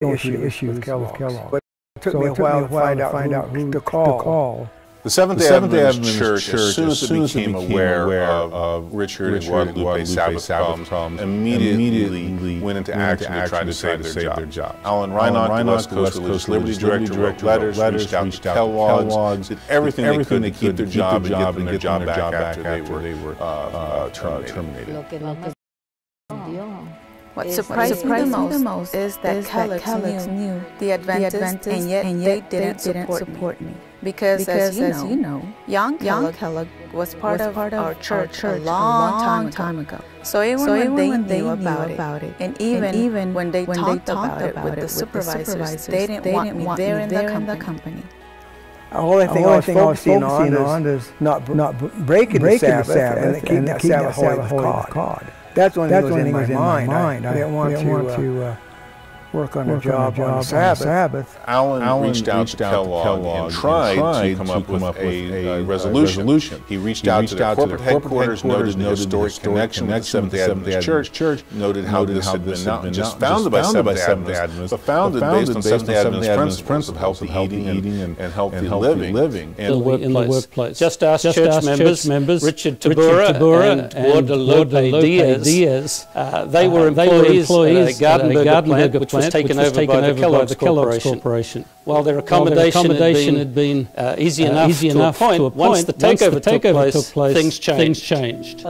issues with Kellogg's. But it took me a while to find out who to call. The Seventh-day Adventist Church, as soon as it became aware of Richard and Guadalupe's Sabbath problems, immediately went into action to try to save their job. Alan Reinach, the West Coast Religious Liberty Director, wrote letters, reached out to Kellogg's, did everything they could to keep their job and get them their job back after they were terminated. What surprised me the most is that Kellogg's knew the Adventists, and yet they didn't support me. Because as you know, young Kellogg was part of our church a long time ago. So even when they knew about it, and even when they talked about it with the supervisors, they didn't want me there in the company. The only thing I was focusing on is not breaking the Sabbath and keeping that Sabbath holy with God. That's the only thing that was in my mind. I didn't want to work on a job on Sabbath. Alan reached out to Kellogg and tried to come up with a resolution. He reached out to their corporate headquarters, noted the historic connection with the Seventh-day Adventist Church, noted how this had been not just founded by Seventh-day Adventists, but founded based on Seventh-day Adventist principles of healthy eating and healthy living in the workplace. Just ask church members, Richard Tabura and Guadalupe Diaz. They were employees at a Gardenburger plant, which was taken over by the Kellogg's Corporation. While their accommodation had been easy enough to a point, once the takeover took place, things changed.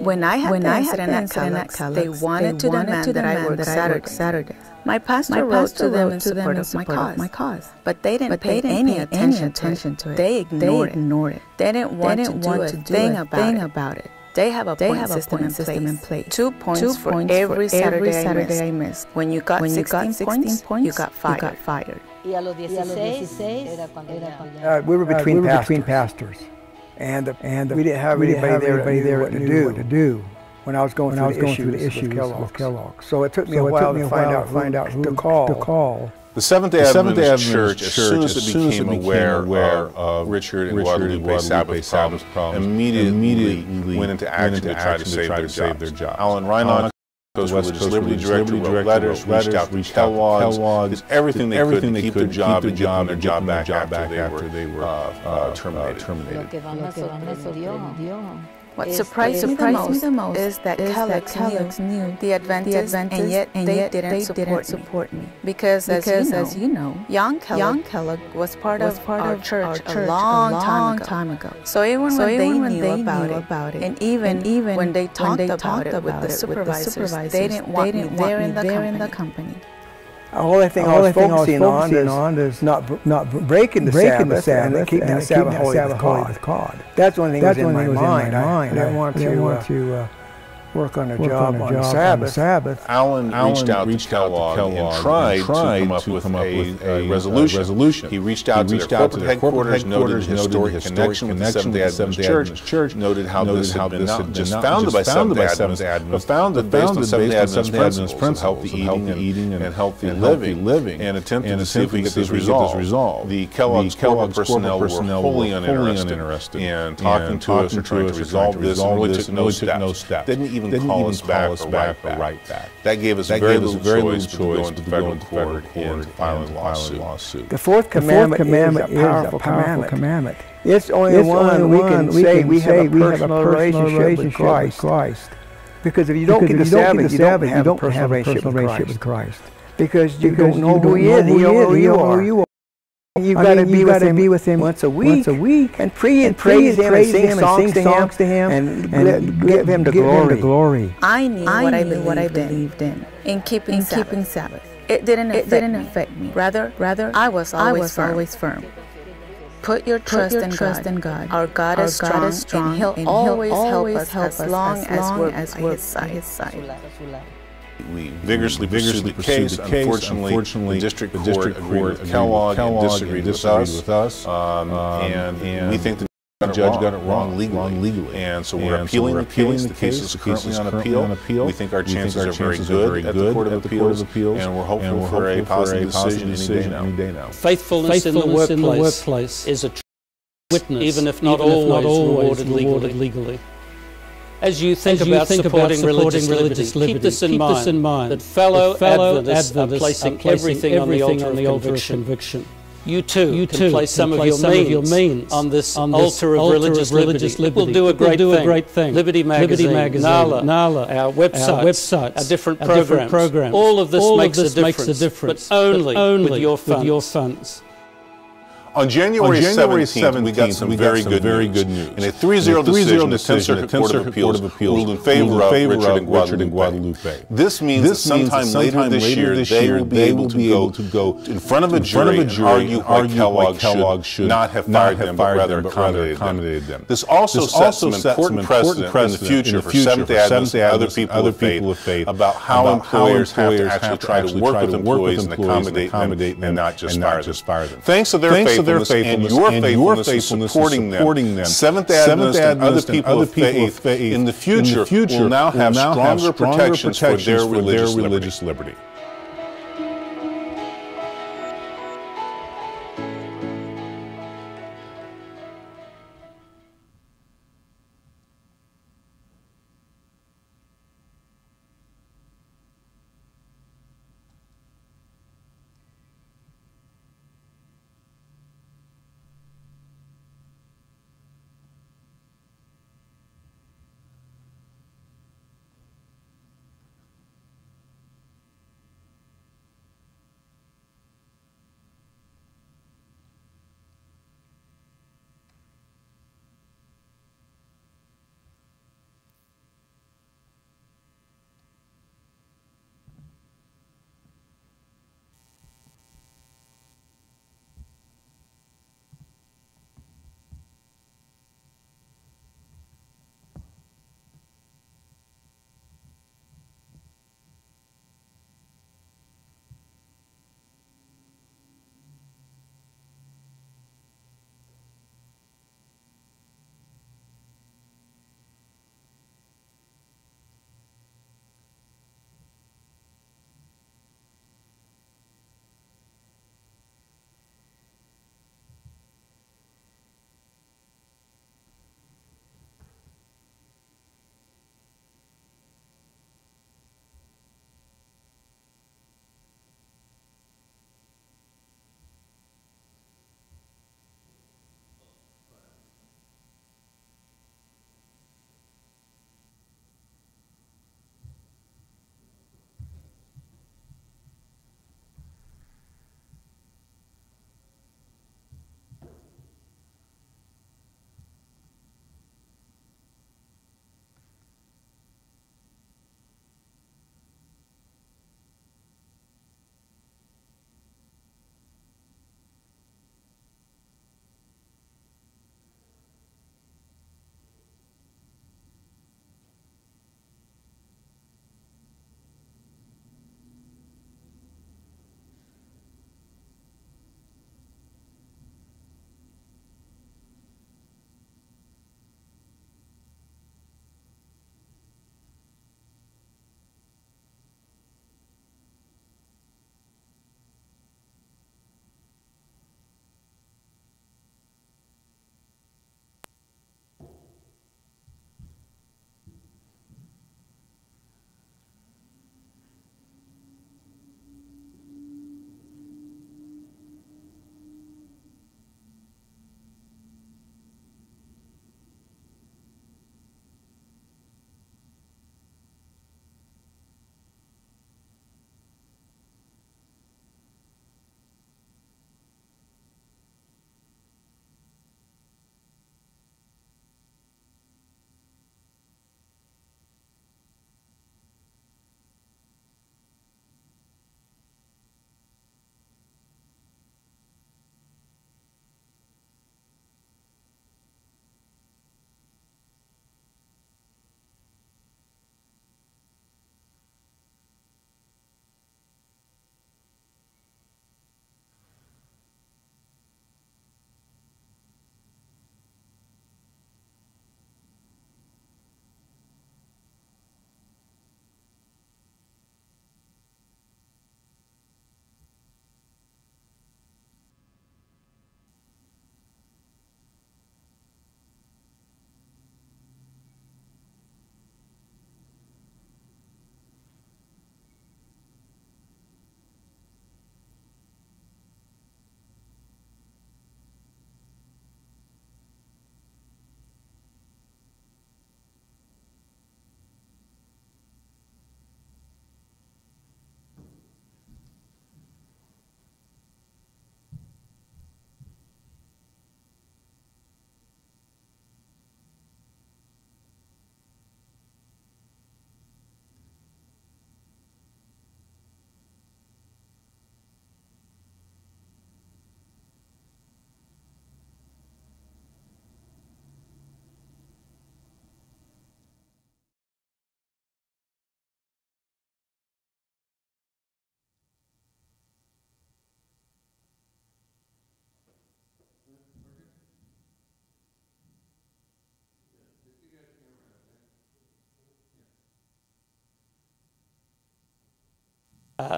When I had the incident at Kellogg's, they wanted to demand that I work Saturday. My pastor wrote to them in support of my cause, but they didn't pay any attention to it. They ignored it. They didn't want to do a thing about it. They have a point system in place. 2 points for every Saturday I missed. When you got 16 points, you got fired. We were between pastors, and we didn't have anybody there what to do when I was going through the issues with Kellogg's. So it took me a while to find out who to call. The Seventh-day Adventist Church, as soon as it became aware of Richard and Guadalupe's Sabbath problems, immediately went into action to try to save their job. Alan Reinach, the West Coast Religious Liberty Director, wrote letters, reached out to Kellogg's, did everything they could to keep their job and get their job back after they were terminated. What surprised me the most is that Kellogg's knew the Adventists, and yet they didn't support me. Because as you know, young Kellogg was part of our church a long time ago. So even when they knew about it, and even when they talked about it with the supervisors, they didn't want me there in the company. The only thing I was focusing on is not breaking the Sabbath and keeping that Sabbath holy with God. That's the only thing that was in my mind. I didn't want to work on a job on the Sabbath. Alan reached out to Kellogg and tried to come up with a resolution. He reached out to their corporate headquarters, noted the historic connection with the Seventh-day Adventist Church, noted how this had been not just founded by Seventh-day Adventists, but founded based on Seventh-day Adventist principles of healthy eating and healthy living, and attempted to see if we could get this resolved. The Kellogg's corporate personnel were wholly uninterested in talking to us or trying to resolve this, and really took no steps. Didn't even call us back or write back. That gave us very little choice to go into federal court and file a lawsuit. The fourth commandment is a powerful commandment. It's only one we can say we have a personal relationship with Christ. Because if you don't keep the Sabbath, you don't have a personal relationship with Christ. Because you don't know who He is, He don't know who you are. You've got to be with Him once a week and praise Him and sing songs to Him and give Him the glory. I knew what I believed in keeping Sabbath. It didn't affect me. Rather, I was always firm. Put your trust in God. Our God is strong, and He'll always help us as long as we're by His side. We vigorously pursued the case. Unfortunately, the district court agreed with Kellogg and disagreed with us. And we think the judge got it wrong legally. And so we're appealing the case. The case is currently on appeal. We think our chances are very good at the Court of Appeals, and we're hopeful for a positive decision any day now. Faithfulness in the workplace is a witness, even if not always rewarded legally. As you think about supporting religious liberty, keep this in mind, that fellow Adventists are placing everything on the altar of conviction. You too can place some of your means on this altar of religious liberty. It will do a great thing. Liberty Magazine, NALA, our websites, our different programs. All of this makes a difference, but only with your funds. On January 17th, we got some very good news. In a 3-0 decision, the 10th Circuit Court of Appeals ruled in favor of Richard and Guadalupe. This means that sometime later this year, they will be able to go in front of a jury and argue why Kellogg should not have fired them, but rather accommodated them. This also sets some important precedent in the future for Seventh-day Adventists and other people of faith about how employers have to actually try to work with employees and accommodate them and not just fire them. Thanks to their faithfulness and your faithfulness in supporting them, Seventh-day Adventists and other people of faith in the future will now have stronger protections for their religious liberty.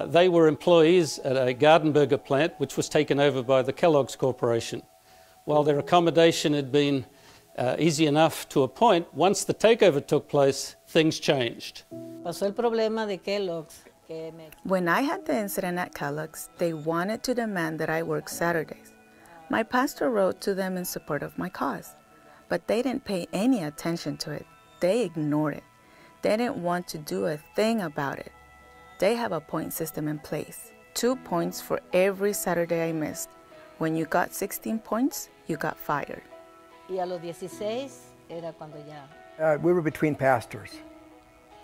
They were employees at a Gardenburger plant, which was taken over by the Kellogg's Corporation. While their accommodation had been easy enough to a point, once the takeover took place, things changed. Pasó el problema de Kellogg's. When I had the incident at Kellogg's, they wanted to demand that I work Saturdays. My pastor wrote to them in support of my cause, but they didn't pay any attention to it. They ignored it. They didn't want to do a thing about it. They have a point system in place. 2 points for every Saturday I missed. When you got 16 points, you got fired. Y a los 16 era cuando ya. We were between pastors,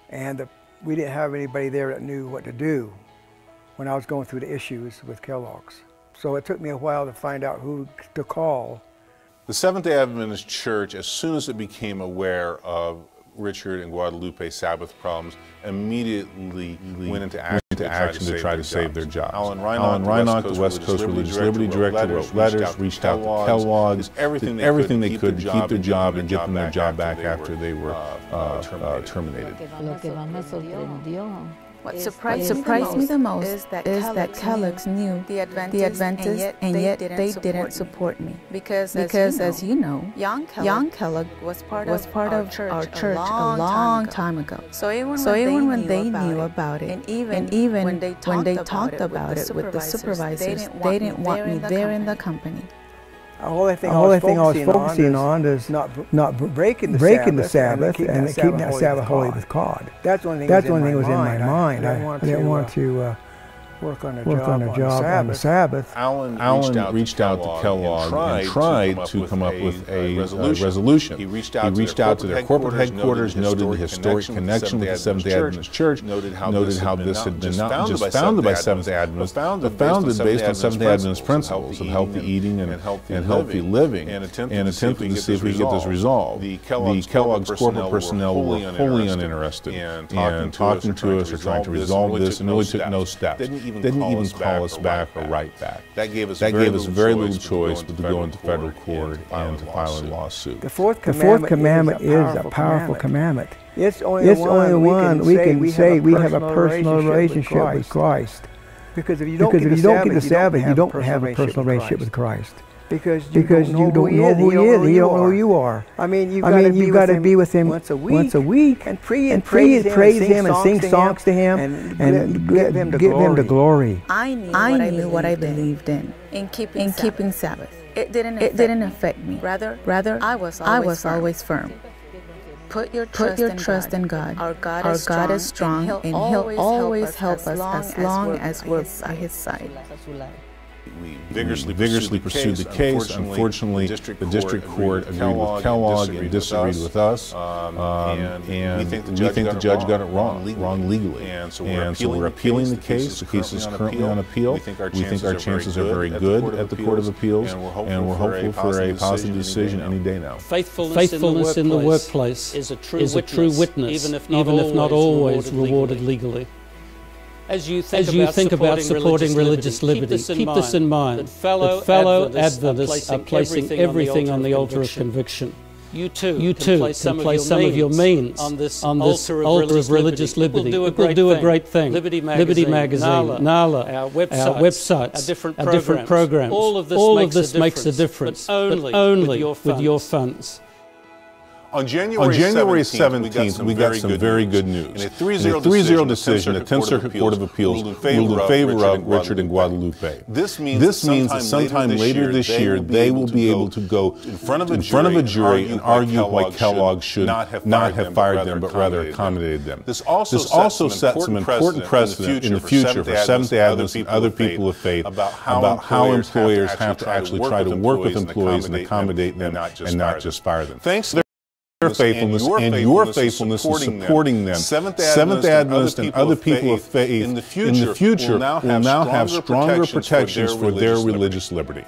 and we didn't have anybody there that knew what to do when I was going through the issues with Kellogg's. So it took me a while to find out who to call. The Seventh-day Adventist Church, as soon as it became aware of Richard and Guadalupe's Sabbath problems, immediately went into action to try to save their jobs. Alan Reinach, the West Coast Religious Liberty Director, wrote letters, reached out to Kellogg's, did everything they could to keep their job and get them their job back after they were terminated. What surprised me the most is that Kellogg's knew the Adventists, and yet they didn't support me. Because as you know, young Kellogg was part of our church a long time ago. So even when they knew about it, and even when they talked about it with the supervisors, they didn't want me there in the company. The only thing I was focusing on is not breaking the Sabbath and keeping that Sabbath holy with God. That's one thing that was in my mind. I didn't want to work on a job on the Sabbath. Alan reached out to Kellogg and tried to come up with a resolution. He reached out to their corporate headquarters, noted the historic connection with the Seventh-day Adventist Church, noted how this had been not just founded by Seventh-day Adventists, but founded based on Seventh-day Adventist principles of healthy eating and healthy living, and attempted to see if we could get this resolved. The Kellogg's corporate personnel were wholly uninterested in talking to us or trying to resolve this, and really took no steps. Didn't even call us back or write back. That gave us very little choice but to go into federal court and to file a lawsuit. The fourth commandment is a powerful commandment. It's only one we can say we have a personal relationship with Christ. Because if you don't get the Sabbath, you don't have a personal relationship with Christ. Because you don't know who he is, you don't know who you are. I mean, you've got to be with him once a week and praise him and sing songs to him and give him the glory. I knew what I believed in keeping Sabbath. It didn't affect me. Rather, I was always firm. Put your trust in God. Our God is strong, and He'll always help us as long as we're by His side. We vigorously pursued the case. Unfortunately, the district court agreed with Kellogg and disagreed with us. And we think the judge got it wrong legally. And so we're appealing the case. The case is currently on appeal. We think our chances are very good at the Court of Appeals, and we're hopeful for a positive decision any day now. Faithfulness in the workplace is a true witness, even if not always rewarded legally. As you think about supporting religious liberty, keep this in mind, that fellow Adventists are placing everything on the altar of conviction. You too can place some of your means on this altar of religious liberty. It will do a great thing. Liberty Magazine, NALA, our websites, our different programs. All of this makes a difference, but only with your funds. On January 17th, we got some very good news. In a 3-0 decision, the 10th Circuit Court of Appeals ruled in favor of Richard and Guadalupe. This means that sometime later this year, they will be able to go in front of a jury and argue why Kellogg should not have fired them, but rather accommodated them. This also sets some important precedent in the future for Seventh-day Adventists and other people of faith about how employers have to actually try to work with employees and accommodate them and not just fire them. Thanks to their faithfulness and your faithfulness in supporting them, Seventh-day Adventists and other people of faith in the future will now have stronger protections for their religious liberty.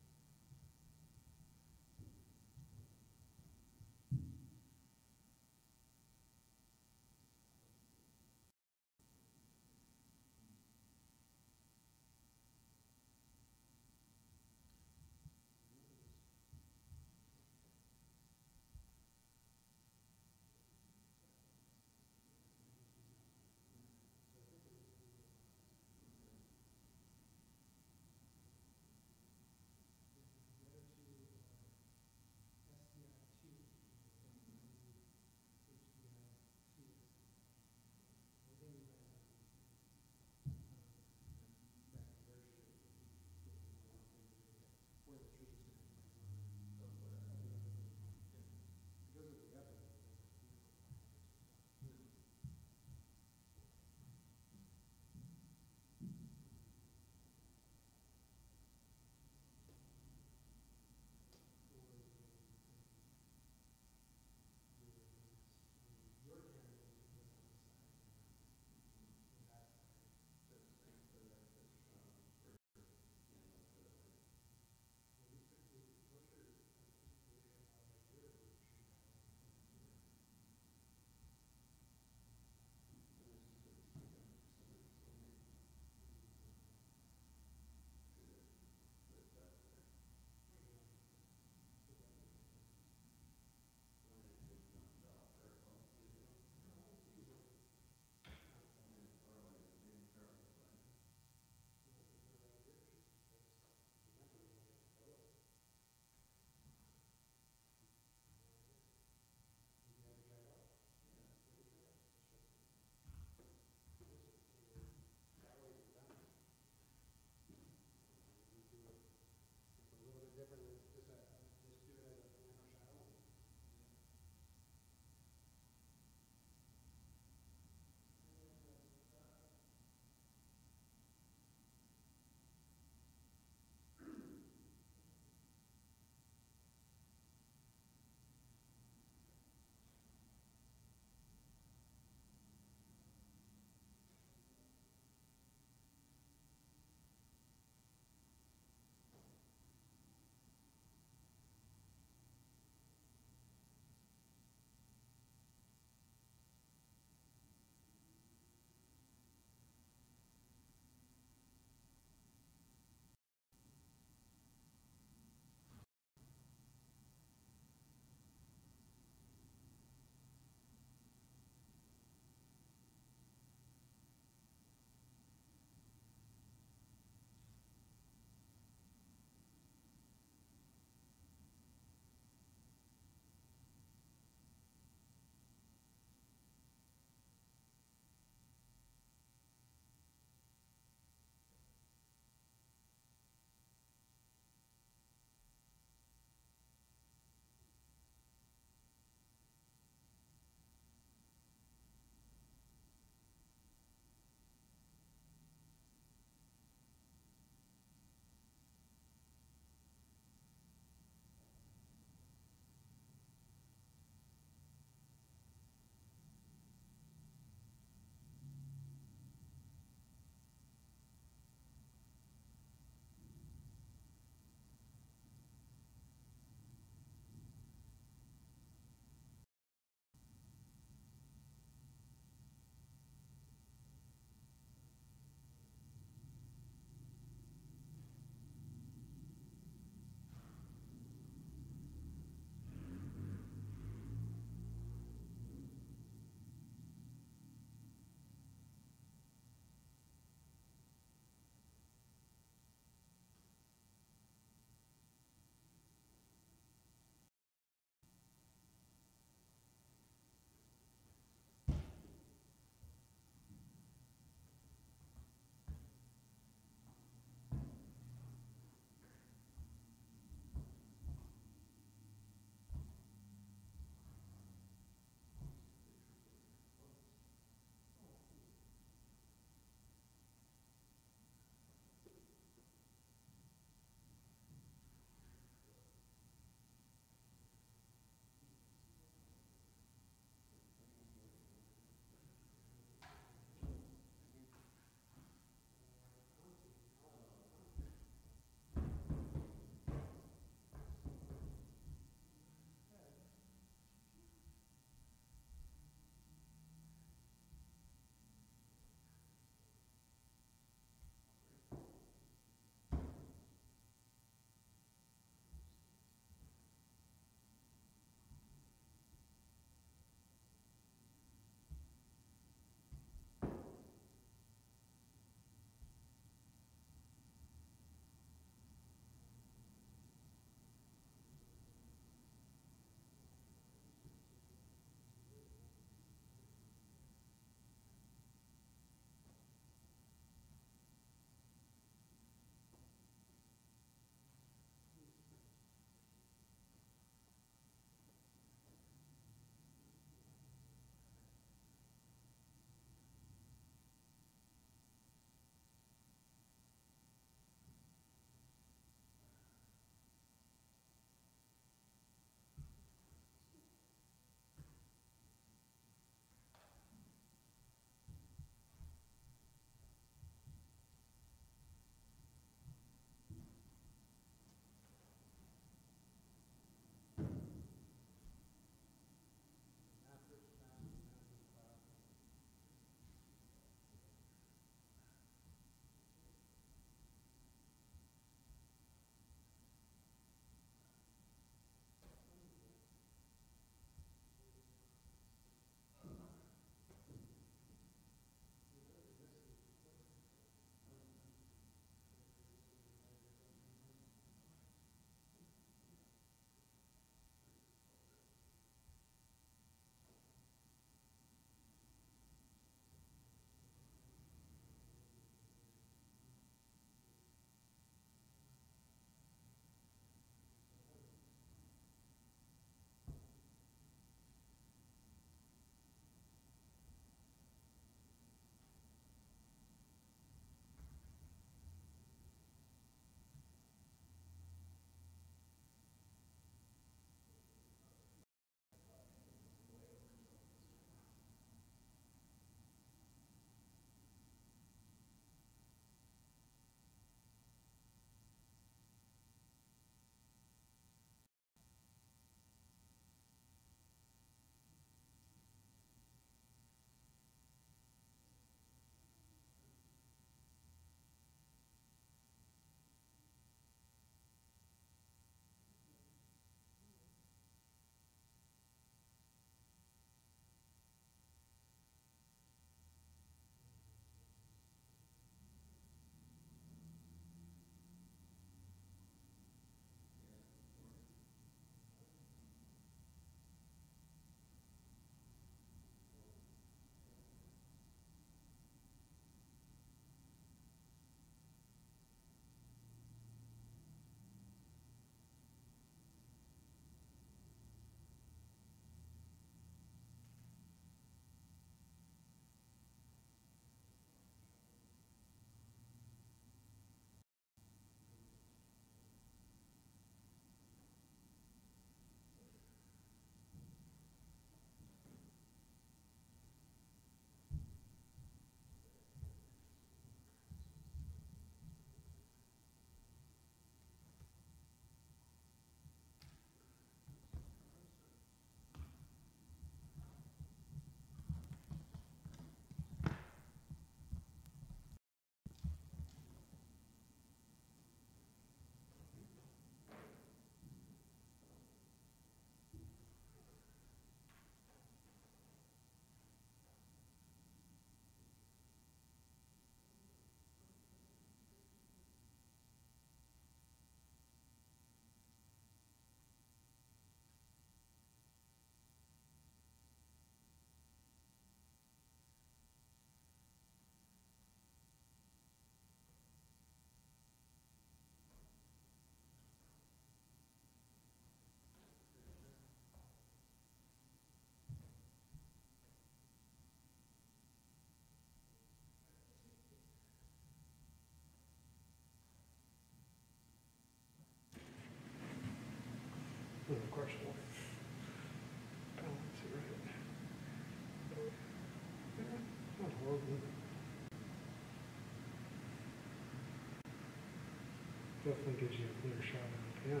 Definitely gives you a clear shot on the piano.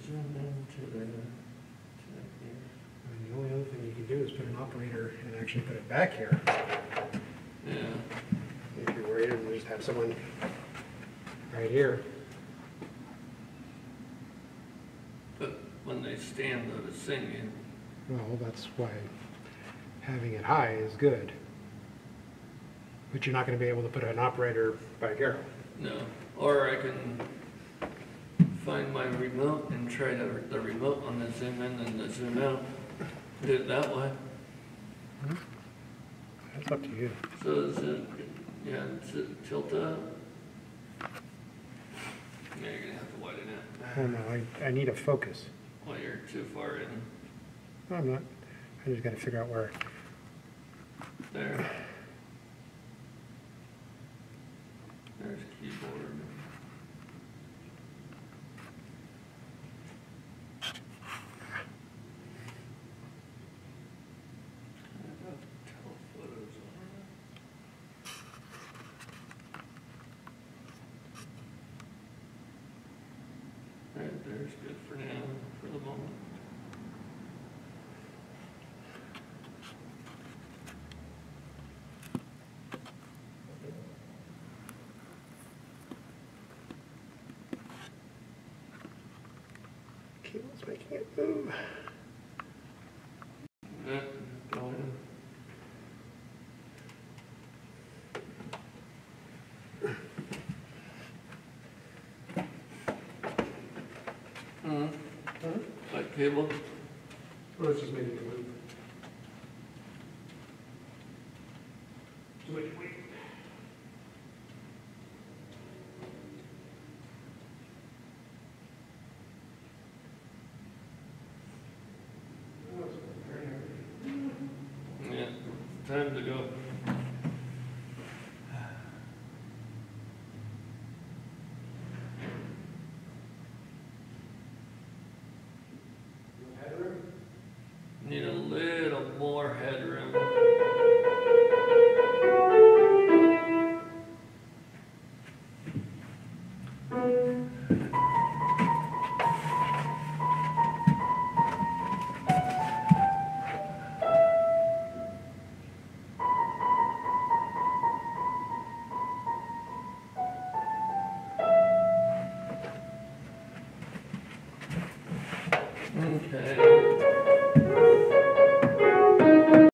Zoom into the here. And the only other thing you can do is put an operator and actually put it back here. Yeah. If you're worried, and just have someone right here. But when they stand though to sing, Well, that's why having it high is good. But you're not going to be able to put an operator back here. no. Or I can find my remote and try the remote on the zoom in and the zoom out. Do it that way. That's up to you. So is it, yeah, is it tilt up? Yeah, you're gonna have to widen it. I don't know. I need a focus. Well, you're too far in. No, I'm not. I just got to figure out where. There. There's keyboard. I got telephotos on it. Right there's good for now, for the moment. Keel's making it move. Yeah, go ahead. Like cable? Well, it's just making it move. Wait. Yeah, time to go. Need a little more headroom. Okay.